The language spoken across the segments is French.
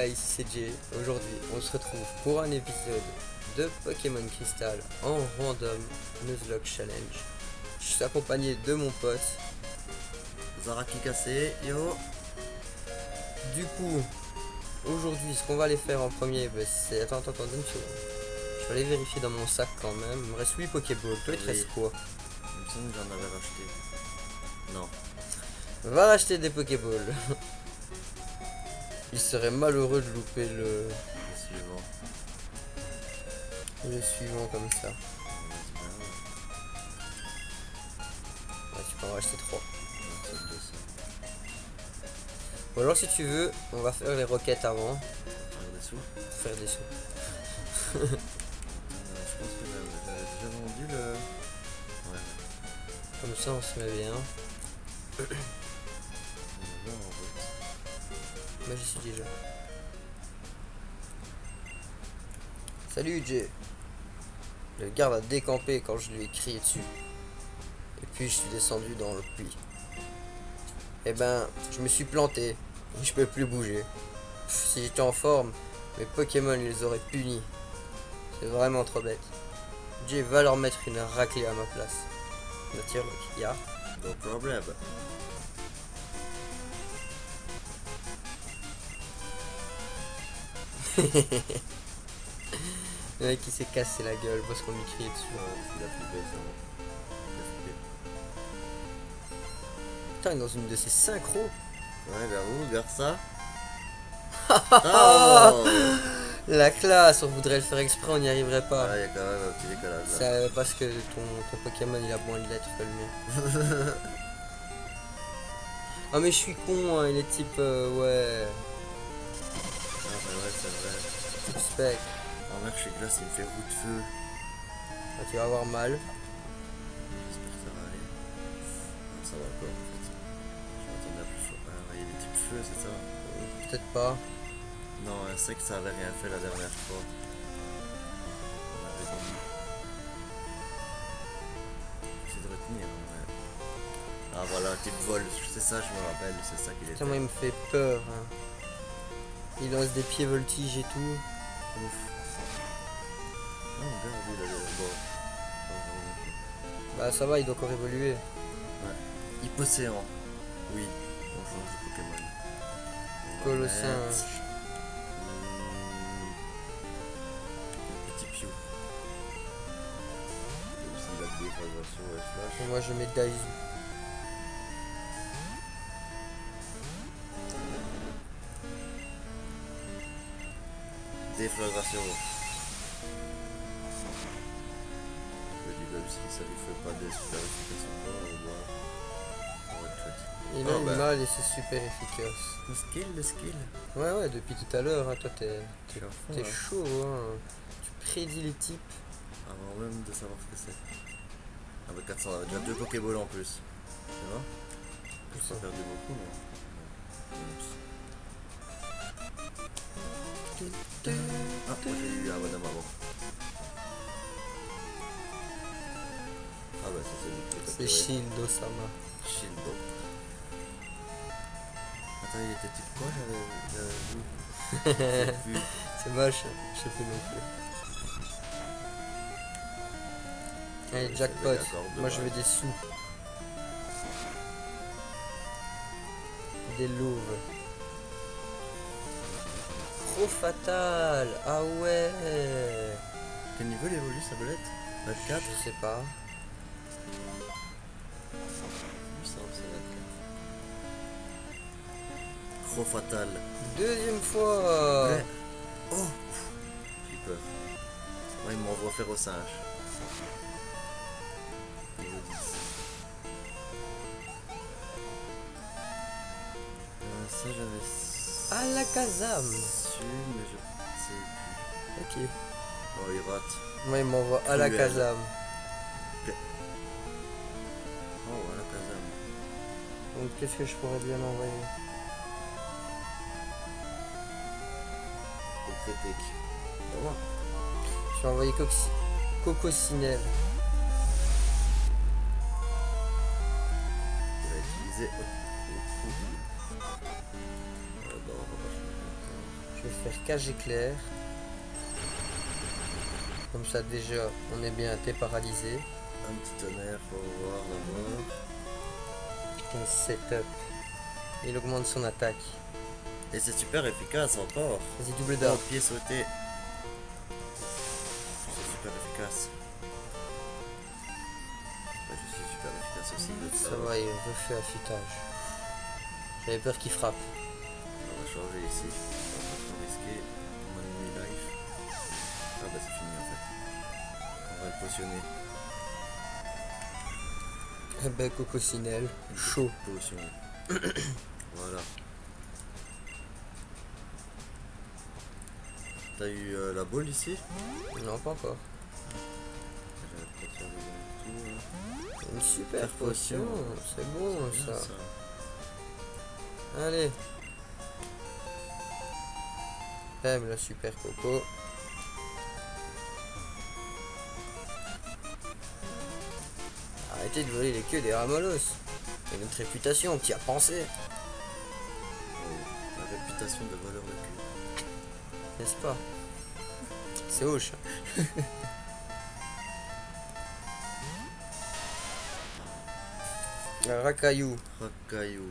ici c'est Jay. Aujourd'hui, on se retrouve pour un épisode de Pokémon Crystal en random Nuzlocke Challenge. Je suis accompagné de mon pote Zaraki cassé, yo. Du coup, aujourd'hui, ce qu'on va aller faire en premier, bah, c'est... Attends, donne une seconde. Je vais aller vérifier dans mon sac quand même. Il me reste 8 Pokéballs. Toi, il te reste quoi? Il me semble que j'en avais racheté. Non. Va racheter des Pokéballs. Il serait malheureux de louper Le suivant. le suivant comme ça. Ouais, tu peux en racheter 3. Ou alors si tu veux, on va faire les roquettes avant. Faire des sous. Faire des sous. Je pense que j'avais déjà vendu le... Ouais. Comme ça on se met bien. On va voir en route. Moi j'y suis déjà. Salut Jay. Le garde a décampé quand je lui ai crié dessus. Et puis je suis descendu dans le puits. Eh ben, je me suis planté. Et je peux plus bouger. Si j'étais en forme, mes Pokémon ils les auraient punis. C'est vraiment trop bête. Jay va leur mettre une raclée à ma place. Nature ya. No problem. Le mec qui s'est cassé la gueule parce qu'on lui criait dessus. Il a flippé ça. Il a flippé. Putain, il est dans une de ses synchros. Ouais, vers où? Vers ça? Ah, Oh. la classe, on voudrait le faire exprès, on n'y arriverait pas. Ah, il y a quand même un petit décalage là. C'est parce que ton Pokémon il a moins de lettres que le mien. Ah mais je suis con, hein, il est type ouais. Ah, bah ouais, c'est vrai. Type spec. Oh merde, chez Glace, il me fait roue de feu. Ah, tu vas avoir mal. J'espère que ça va aller. Non, ça va encore en fait. Je m'attendais à plus fort. Ah, il y a des types feu, c'est ça? Peut-être pas. Non, je sais que ça avait rien fait la dernière fois. On avait dit. J'essaie de retenir. Ouais. Ah voilà, type vol, c'est ça, je me rappelle, c'est ça qu'il était. Putain, moi il me fait peur. Hein. Il lance des pieds voltiges et tout. Ouf. Non, regarde, lui, il a le bord. Bah ça va, il doit encore évoluer. Ouais. Hypocéan. Oui, on change de Pokémon. On va Colossin. mettre, un petit Piou. Même s'il a des déflagration et flash. Et moi je mets Daizu. Déflagration. Je dis même si ça lui fait pas des super efficaces encore, on va être chouette. Il a Oh, une bah. malle et c'est super efficace. Le skill. Ouais, depuis tout à l'heure, hein, toi t'es Je suis à fond, t'es là. chaud, hein. Tu prédis les types. Avant même de savoir ce que c'est. Ah bah 400, on avait déjà 2 Pokéballs en plus. C'est bon? Je pas perdu beaucoup, mais... Ah, moi j'ai eu un bonhomme avant. Ah bah ça c'est lui qui est C'est capturé. Shield Osama. Shilbo. Attends, il était type quoi? J'avais vu. C'est moche, je sais plus non plus. Allez, jackpot. Moi je veux des sous. Des louves. Trop fatal. Ah ouais. Quel niveau il évolue sa belette? 24? Je sais pas. Il me semble que c'est 24. Trop fatal. Deuxième fois. Ouais. Oh! J'ai peur. Ouais, il m'envoie faire au singe. Niveau 10. Ça j'avais Alakazam. su, mais je sais plus. Ok. Oh, il rate. Moi il m'envoie Cruel. Alakazam. Oh, voilà, Kazam. Donc qu'est-ce que je pourrais bien envoyer? Au critique. Comment? Je vais envoyer Cococinelle. Il va utiliser. vais faire cage éclair. Comme ça déjà on est bien, t'es paralysé. Un petit tonnerre pour voir d'abord. Un setup. Il augmente son attaque. Et c'est super efficace encore. Vas-y, double Oh, d'or. pied sauté. C'est super efficace. Ouais, je suis super efficace aussi. Ça va, il refait affûtage. J'avais peur qu'il frappe. On va changer ici. On va pas trop risquer. On va nuit life. Ah bah c'est fini en fait. On va le potionner. Eh ben, Cocosinelle, Une chaud. petite potion. Voilà. T'as eu la boule ici? Non, pas encore. J'avais peut-être faire des tout, là. Une super Faire potion, potion. c'est bon Bien, ça. Allez. Bam, la super coco. Arrêtez de voler les queues des ramolos. Et notre réputation, t'y as pensé, Oh, la réputation de voleur de cul. n'est-ce pas? C'est hoche. Un racaillou. Racaillou.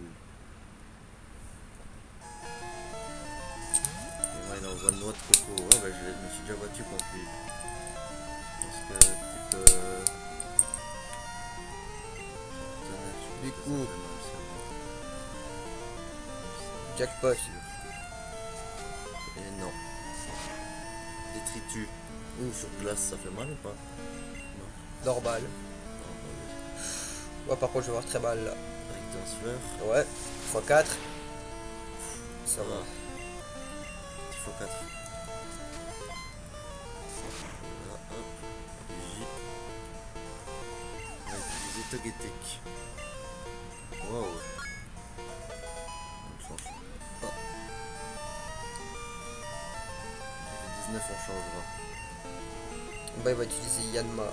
Et moi il envoie une noix de coco. Ah bah je me suis déjà battu contre lui. Parce que type Du ça coup, fait mal, jackpot. et non. Détritus. Ou sur glace ça fait mal ou pas? Normal. Non, bah Ouais, par contre, je vais avoir très mal là. oui. Avec Danseur. Ouais, x4. Ça va. Petit x4. Voilà, hop. J. On va utiliser Togetic. Wow. On change. Ah. Avec 19 on changera. Bah, il va utiliser Yanma.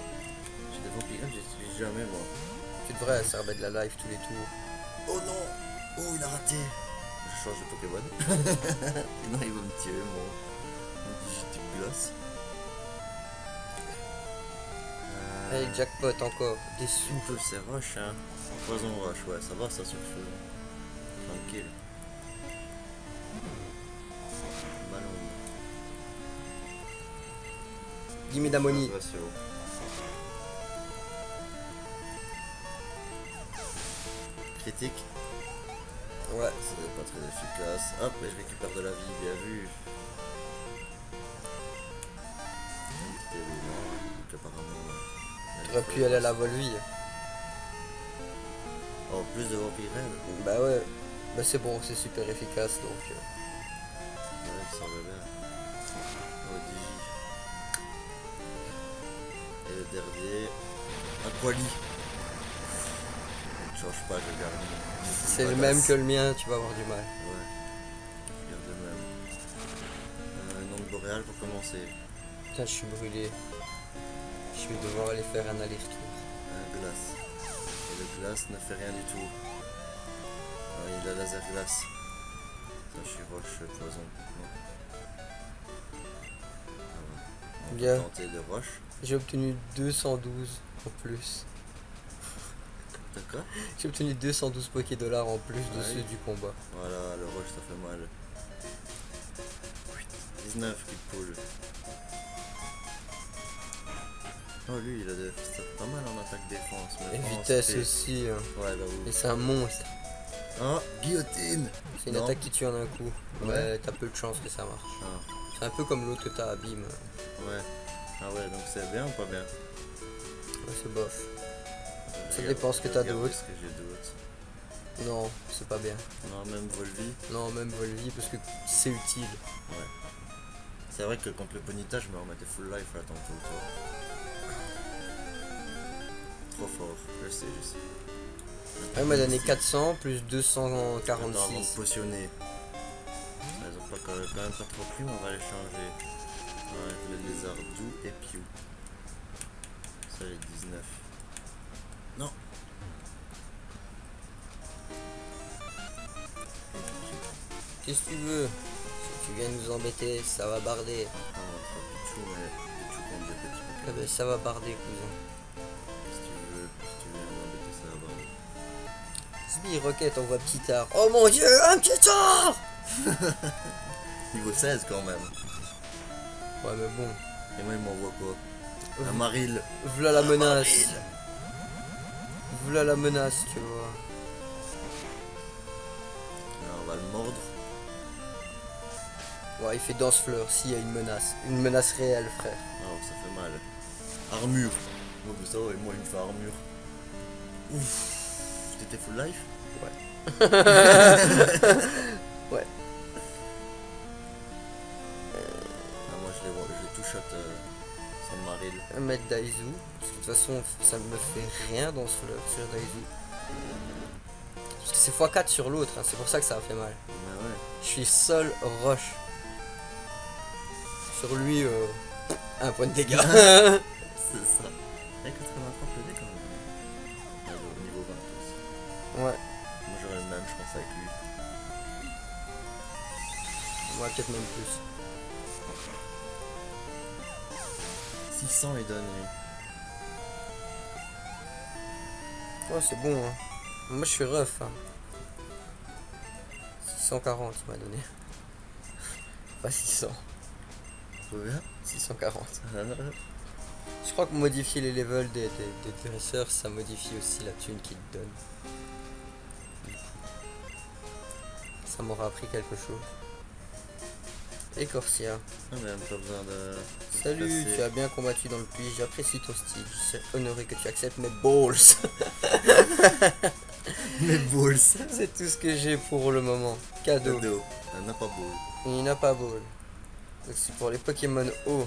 J'ai des vampires, j'utilise jamais moi. Tu devrais, ça remet de la life tous les tours. Oh non. Oh il a raté. Je change de Pokémon. Non il va me tirer mon Digitype glace. Allez, jackpot encore. Déçu. Une peu c'est rush hein. Poison rush, ouais ça va ça sur feu. Tranquille. Ballon. Gimme d'ammonie. Critique. Ouais. C'est pas très efficace. Hop, et je récupère de la vie, bien vu. T'aurais pu aller à la Volvie. En plus de vampirelle. Bah ouais. Bah c'est bon, c'est super efficace donc. Ouais, ça semble bien. Oh, Digi. Et le dernier. Aquali. Je change pas, je garde. C'est le même que le mien, tu vas avoir du mal. Ouais. Je garde le même. Nombre boréal pour commencer. Putain, je suis brûlé. Je vais devoir aller faire un aller-retour. Un glace. Et le glace ne fait rien du tout. Ah, il a laser glace. Ça, je suis roche poison. Non. Ah ouais. On Bien. va tenter de roche. J'ai obtenu 212 en plus. D'accord. J'ai obtenu 212 Poké-Dollars en plus de Ouais. ceux du combat. Voilà, le roche ça fait mal. 19 qui poule. Oh lui il a des stats pas mal en attaque défense. Et Mais en vitesse SP. aussi. Hein. Ouais là où. Et c'est un monstre. Oh, guillotine. C'est une Non. attaque qui tue en un coup. Ouais. Mais t'as peu de chance que ça marche. Ah, C'est un peu comme l'autre que t'as abîme. ouais. Ah ouais donc c'est bien ou pas bien? Ouais, c'est bof. Ça Regarde- dépend ce que je t'as regarde d'autre. ce que j'ai d'autre. Non, c'est pas bien. Non même Volvi. Non, même Volvi parce que c'est utile. Ouais. C'est vrai que contre le Ponyta je me remettais full life là tantôt toi. Trop fort, je sais. Ah, il m'a donné 400 plus Attends, avant de 246. potionner. Ils ont pas quand même pas trop pris, on va les changer. Ouais, le lézard doux et Pew. Ça les 19. Non. Qu'est-ce que tu veux? Tu viens nous embêter, ça va barder. Ah, on va faire Pichou, mais Pichou contre des petits Eh Pokémon. ben, ça va barder, cousin. Si tu veux m'embêter, ça va barder. Sbi, Rocket, on voit petit art. Oh mon dieu, un petit art. Niveau 16 quand même. Ouais, mais bon. Et moi, il m'envoie quoi? Un Maril. V'là la menace. Maril. V'là la menace, tu vois. Alors, on va le mordre. Ouais, il fait danse-fleur, s'il y a une menace. Une menace réelle, frère. Alors, ça fait mal. Armure. Ouais, mais ça, ouais, moi, il me fait armure. Ouf. T'étais full life? Ouais. Ouais. Ah, moi, je l'ai tout shot sans Maril. Un mètre Daizu. Parce que de toute façon, ça ne me fait rien danse-fleur sur Daizu. Parce que c'est x4 sur l'autre, hein, c'est pour ça que ça a fait mal. Mais ouais. Je suis seul rush. Sur lui, un point de dégâts. C'est ça. Avec 83 PV quand même. Au niveau 20 aussi. Ouais, Moi j'aurais le même, je pense, avec lui. ouais, peut-être même plus. 600 il donne lui. Ouais, c'est bon, hein. Moi, je suis rough, hein. 640, il m'a donné. Pas 600, Combien? 640. Je crois que modifier les levels des dresseurs, ça modifie aussi la thune qu'ils te donnent. Du coup, ça m'aura appris quelque chose. Et Corsia. Ah, mais même pas besoin de. Salut, passer. tu as bien combattu dans le puits, j'apprécie ton style, je suis honoré que tu acceptes mes balls. Mes balls. C'est tout ce que j'ai pour le moment. Cadeau. Cadeau. Elle n'a pas ball. Il n'a pas ball. Donc c'est pour les Pokémon eau.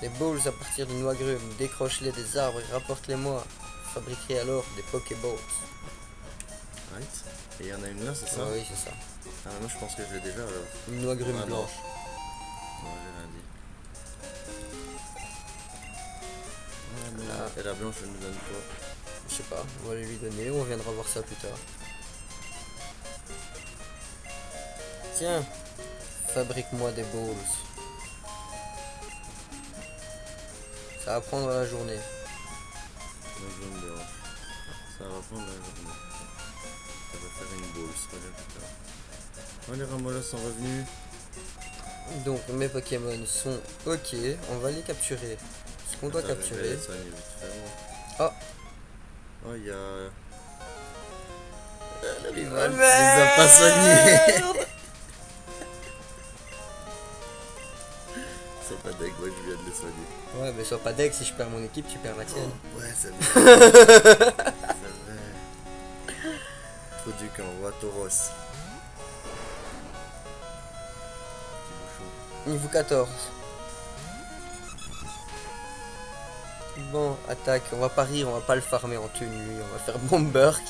Les balls à partir d'une noix grume, décroche-les des arbres et rapporte-les-moi. Fabriquez alors des Pokéballs. Right. Et il y en a une là, c'est ça? Ah oui, c'est ça. Ah, mais moi je pense que je l'ai déjà alors. Une noix grume Ah, non. blanche. Non, j'ai rien dit. Ah, mais Ah. Et la blanche, elle nous donne quoi? Je sais pas, on va lui donner, on reviendra voir ça plus tard. Tiens, fabrique-moi des balls. Ça va prendre la journée. Non, je me dérange. Ça va prendre la journée. Ça va faire une boule, c'est pas bien plus tard. Oh, les Ramolas sont revenus. Donc mes Pokémon sont ok, on va les capturer. Ce qu'on doit Attends, je vais capturer. les soigner vite fait, moi. Oh, Oh, il y a. le Il rival. les a pas soignés. Ils sont pas deg, moi je viens de les soigner. Ouais, mais sois pas deg, si je perds mon équipe, tu perds la tienne. Oh, ouais, c'est vrai. C'est vrai. Trop du camp, on voit Tauros. Petit bouchon. Niveau 14. Bon, attaque, on va pas rire, on va pas le farmer en thune lui, on va faire Bomberk.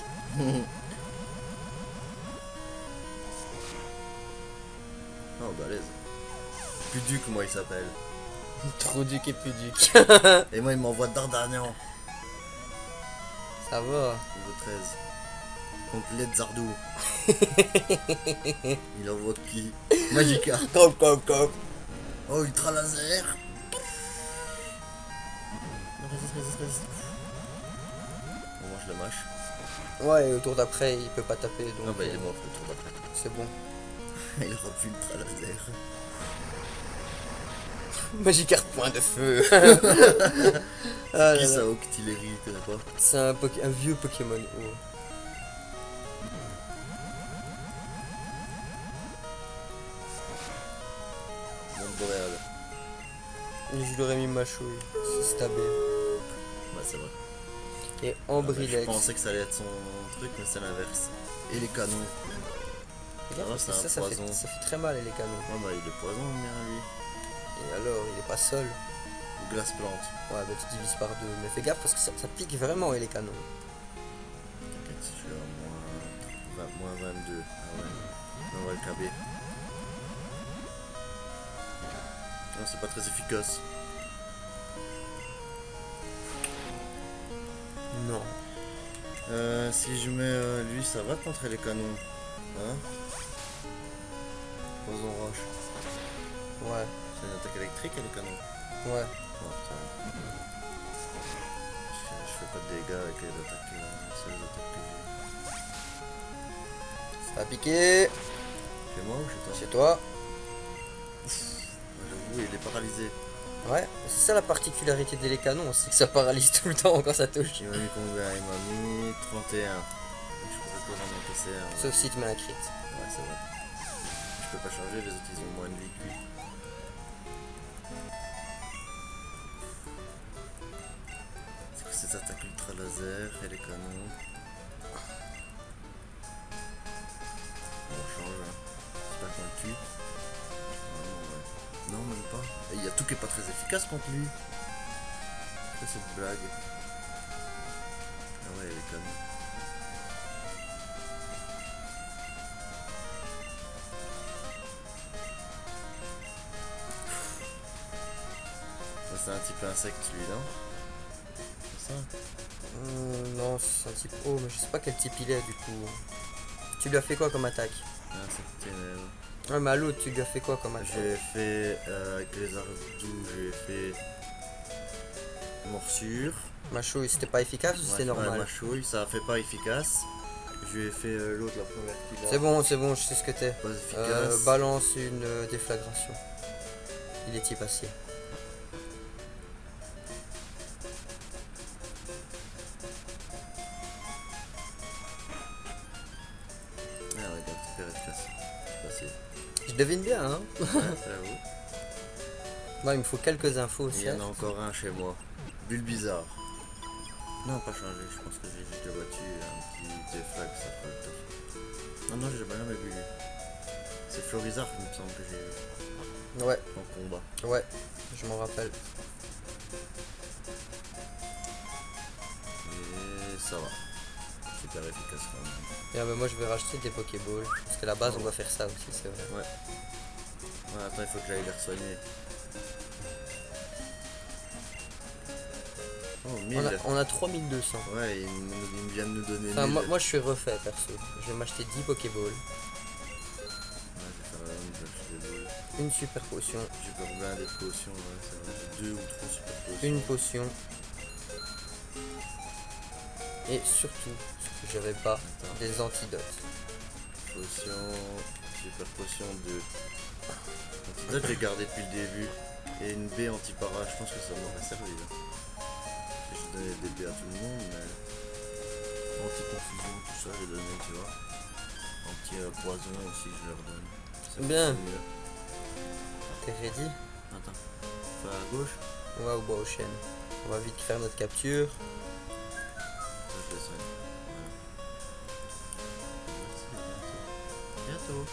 Oh, balèze. Puduc, moi il s'appelle. Trouduc et Puduc. Et moi il m'envoie Dardagnan. Ça va. Niveau 13. Contre Led Zardou. Il envoie qui? Magikarp. Cop. Oh, Ultra Laser. Non, résiste. Bon, moi je le mâche. Ouais, et au tour d'après, il peut pas taper, donc Non, bah il est mort le tour d'après. c'est bon. Il aura plus Ultra Laser. Magikarp point de feu. Ah là Qui là. ça, Octillery, tu connais pas? C'est un vieux Pokémon. Oh. Monde boréal. Et je l'aurais mis Machouille, c'est stabé. Bah c'est vrai. Et Je Ambrilex. pensais que ça allait être son truc, mais c'est l'inverse. Et les canons. Regarde, Ah, c'est parce que un ça poison. fait très mal les canons. Ouais, bah il est poison, le mien, lui. Et alors, il est pas seul. Ou glace plante. Ouais, bah tu divises par deux. Mais fais gaffe parce que ça pique vraiment et les canons. T'inquiète, si je suis à moins 22. Ah ouais. On va le KB. Non, c'est pas très efficace. Non. Si je mets lui, ça va contre les canons. Hein? Poison roche. Ouais, C'est une attaque électrique, elle est canon. ouais. Oh, putain. Je fais pas de dégâts avec les attaques. C'est les attaques que j'ai. Ça a piqué. Chez moi ou chez toi? Chez toi. J'avoue, il est paralysé. Ouais, c'est ça la particularité des canons, c'est que ça paralyse tout le temps quand ça touche. Il m'a mis combien? Il m'a mis 31. Je pourrais pas en encaisser un. Sauf si tu mets un crit. Ouais, c'est vrai. Je peux pas changer, les autres ils ont moins de vie que lui. C'est quoi cette attaque ultra laser et les canons? On change, hein. J'espère qu'on le tue. Non, même pas. Et il y a tout qui est pas très efficace contre lui. C'est cette blague. Ah ouais, les canons. C'est un type insecte lui, non? C'est ça? Non, c'est un type O, mais je sais pas quel type il est du coup. Tu lui as fait quoi comme attaque? Un insecte ténèbres. Ouais, mais à l'autre, tu lui as fait quoi comme attaque? J'ai fait avec les ardous, j'ai fait morsure. Ma chouille, c'était pas efficace ou c'était normal? Ma chouille, ça a fait pas efficace. Je lui ai fait l'autre, la première qu'il a. C'est bon, je sais ce que t'es. Pas efficace. Balance une déflagration. Il est type acier. Ah ouais, donc super efficace. C'est passé. Je devine bien, hein. Ouais, j'avoue. Moi, il me faut quelques infos aussi. Il y en a encore un chez moi. Bulle bizarre. Non, pas changé. Je pense que j'ai déjà battu un petit déflag, ça fera le top. Non, non, j'ai jamais vu. C'est Florizard, il me semble que j'ai vu Ouais, en combat. ouais, je m'en rappelle. Et ça va. Super efficace quand même. Bien, mais moi, je vais racheter des Pokéballs. Parce qu'à la base, on doit faire ça aussi, c'est vrai. Ouais. Ouais, attends, il faut que j'aille les soigner. Oh, 1000. On a 3200. Ouais, il vient de nous donner Enfin, 1000. moi, je suis refait, perso. Je vais m'acheter 10 Pokéballs. Ouais, je vais faire la même, je vais acheter des boules. Une super potion. J'ai peur bien des potions, ouais, c'est vrai. 2 ou 3 super potions. Une potion. Et surtout, ce que j'avais pas, Attends. des antidotes. Potion, super potion 2. Antidote, j'ai gardé depuis le début. Et une baie anti-para, je pense que ça m'aurait servi. Là. J'ai donné des baies à tout le monde, mais. Anti-confusion, tout ça, j'ai donné, tu vois. Anti-poison aussi, je leur donne. Ça Bien. fait mieux. T'es ready? Attends, fais à gauche. On va au bois aux chênes. On va vite faire notre capture. Ça, je le soigne. Voilà. Merci, bientôt.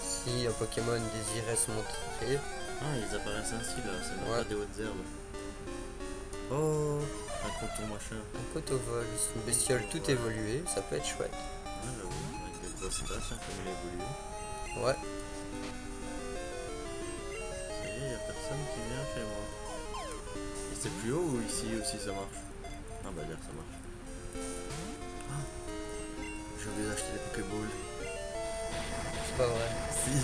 Si un Pokémon désirait se montrer. Ah, ils apparaissent ainsi là, c'est même Ouais. pas des hautes herbes. Oh, un contour machin. Un cotovol, c'est une bestiole tout évoluée, ça peut être chouette. Ah, j'avoue, avec des grosses tâches, hein, comme il évolue. Ouais. Ça y est, y'a personne qui vient chez moi. Et c'est plus haut ou ici aussi ça marche? Ah, bah, dire ça marche. Ah, j'ai oublié d'acheter des Pokéballs. C'est pas vrai. Si.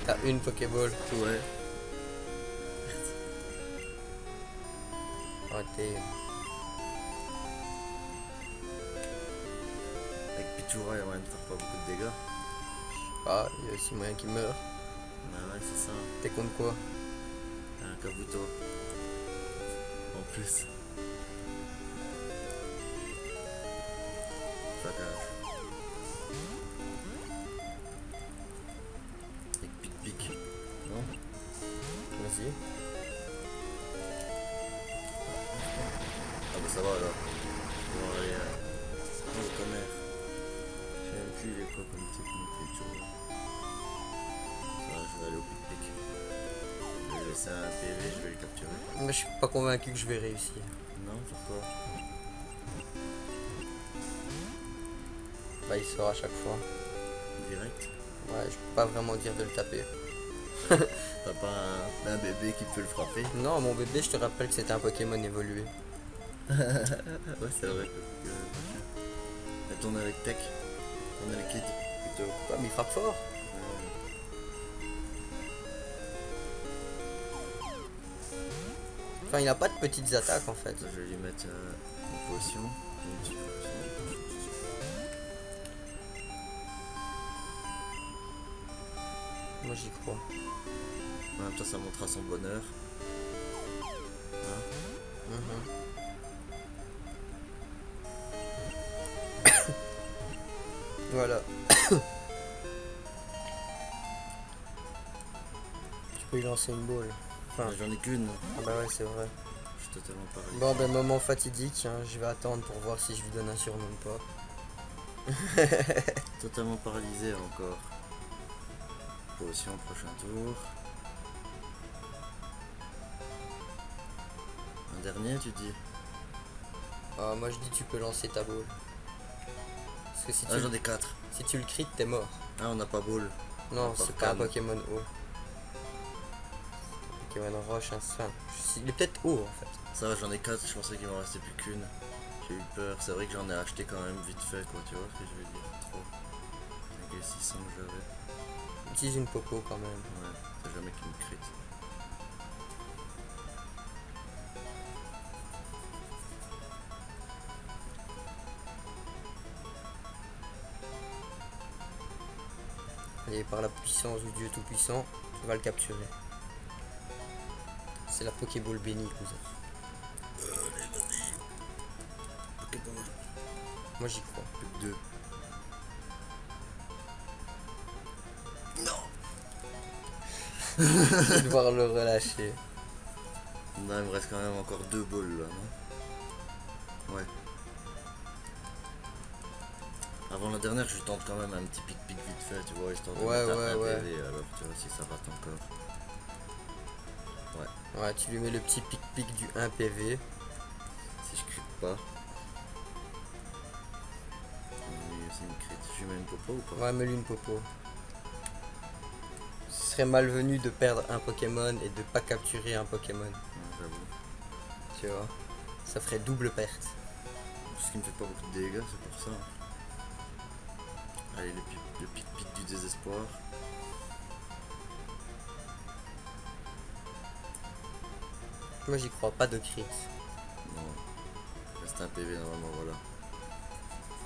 T'as une Pokéball. Ouais. Arrêtez. Avec Pichura, y'a moyen de faire pas beaucoup de dégâts. Ah, il y a aussi moyen qu'il meure. Ah ouais, c'est ça. T'es contre quoi? Un Kabuto. En plus. Placage. Avec pic-pic. Non? Vas-y. Ah bah ça va alors. On va aller au commerce. Je sais même plus il est quoi comme technique et tout. Ça va, je vais aller au pic-pic. Je vais laisser un PV, je vais le capturer. Mais je suis pas convaincu que je vais réussir. Non, pourquoi? Bah, il sort à chaque fois. Direct? Ouais, je peux pas vraiment dire de le taper. T'as pas un bébé qui peut le frapper? Non, mon bébé, je te rappelle que c'était un Pokémon évolué. Ouais, c'est vrai. Et tourne avec Tech. Tourne avec Kid plutôt. Ouais, mais il frappe fort. Enfin, il a pas de petites attaques en fait. Je vais lui mettre une potion. Une petite potion. Moi j'y crois. En même temps, ça montrera son bonheur. Hein? Mhm. Voilà. Tu peux lui lancer une boule. Enfin, J'en ai qu'une. ah bah ouais, c'est vrai. Je suis totalement paralysé. Bon, ben moment fatidique, hein. Je vais attendre pour voir si je lui donne un surnom ou pas. Totalement paralysé encore. Potion, prochain tour. Un dernier, tu dis? Ah, moi je dis tu peux lancer ta boule. Parce que si Ah, tu, j'en ai 4. si tu le crit, t'es mort. Ah, on n'a pas boule. Non, Ah, c'est par pas un calme. Pokémon eau. Pokémon roche, enfin, il est peut-être haut en fait. Ça va, j'en ai 4. Je pensais qu'il m'en restait plus qu'une. J'ai eu peur. C'est vrai que j'en ai acheté quand même vite fait, quoi. Tu vois ce que je veux dire? Trop. Avec les 600 que j'avais. Utilise une popo quand même. Ouais, c'est jamais qu'il me crit. Et par la puissance du dieu tout puissant, tu vas le capturer. C'est la Pokéball bénie, cousin. Allez, vas-y. Pokéball. Moi j'y crois. Plus que 2. Non. Je vais devoir le relâcher. Non, il me reste quand même encore 2 balles là, non? Ouais. Avant la dernière, je tente quand même un petit pic-pic vite fait, tu vois, histoire de Ouais, mettre ouais, un ouais. PV, alors tu vois si ça rate encore. Ouais, tu lui mets le petit pic-pic du 1 PV. Si je crie pas. Lui aussi il me crie. Je lui mets une popo ou pas? Ouais, mets-lui une popo. Ce serait malvenu de perdre un Pokémon et de pas capturer un Pokémon. Ouais, j'avoue. Tu vois. Ça ferait double perte. Parce qu'il me fait pas beaucoup de dégâts, c'est pour ça. Allez, le pic-pic du désespoir. Moi j'y crois pas de crit. Non. Reste un PV normalement, voilà.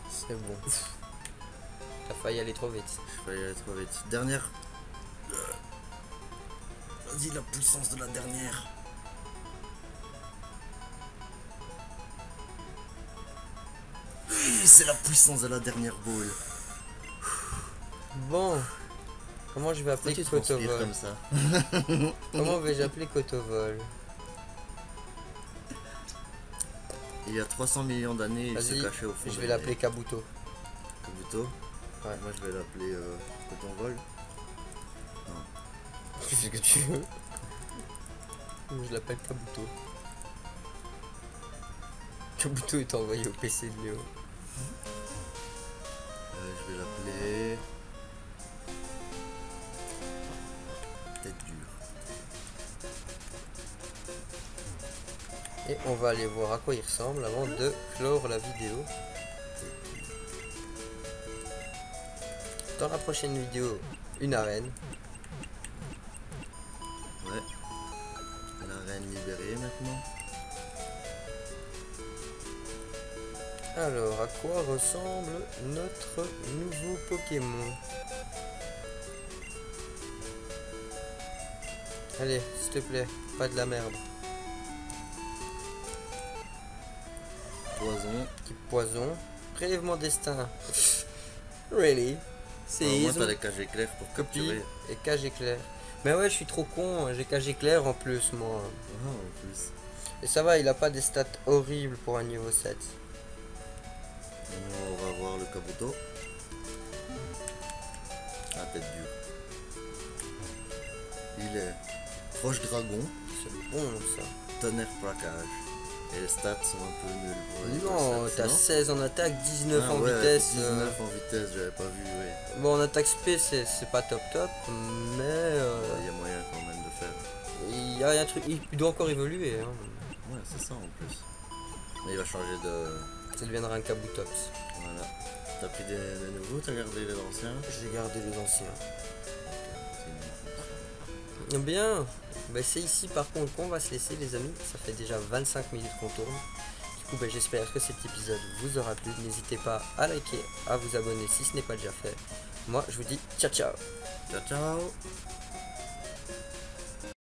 C'est bon. T'as failli aller trop vite. Je vais y aller trop vite. Dernière. Vas-y, la puissance de la dernière. Oui, c'est la puissance de la dernière boule. Bon. Comment je vais Pourquoi appeler tu transpires Kotovol? comme ça? Comment vais-je appeler Kotovol? Il y a 300 millions d'années, il se Vas-y, cachait au fond. je de vais la l'appeler mer. Kabuto. Kabuto. Ouais. Moi je vais l'appeler Coton-Vol. Tu fais ce que tu veux. Je l'appelle Kabuto. Kabuto est envoyé au PC de Léo. Je vais l'appeler. Tête dure. Et on va aller voir à quoi il ressemble avant de clore la vidéo. Dans la prochaine vidéo, une arène. Ouais. La reine libérée maintenant. Alors, à quoi ressemble notre nouveau Pokémon? Allez, s'il te plaît, pas de la merde. Poison. Type poison. Prélèvement destin. Really? Au moins Séisme, t'as les cages éclairs pour copie capturer. et cage éclair. Mais ouais, je suis trop con, j'ai cage éclair en plus, moi. Ah, en plus. Et ça va, il a pas des stats horribles pour un niveau 7. Maintenant, on va voir le Kabuto. Ah, tête dure. Il est Roche Dragon, C'est bon, ça. Tonnerre Plaquage. Et les stats sont un peu nuls pour les Non, percepts, t'as non 16 en attaque, 19 Ah en ouais, vitesse. 19 en vitesse, j'avais pas vu, ouais. Bon, en attaque spé, c'est pas top top, mais Il y a moyen quand même de faire. il y a un truc, il doit encore évoluer. Hein. Ouais, c'est ça en plus. Mais il va changer de. Ça deviendra un Kabutops. Voilà. T'as pris des nouveaux, t'as gardé les anciens? J'ai gardé les anciens. Bien, bah, c'est ici par contre qu'on va se laisser les amis, ça fait déjà 25 minutes qu'on tourne. Du coup bah, j'espère que cet épisode vous aura plu, n'hésitez pas à liker, à vous abonner si ce n'est pas déjà fait. Moi je vous dis ciao ciao. Ciao, ciao.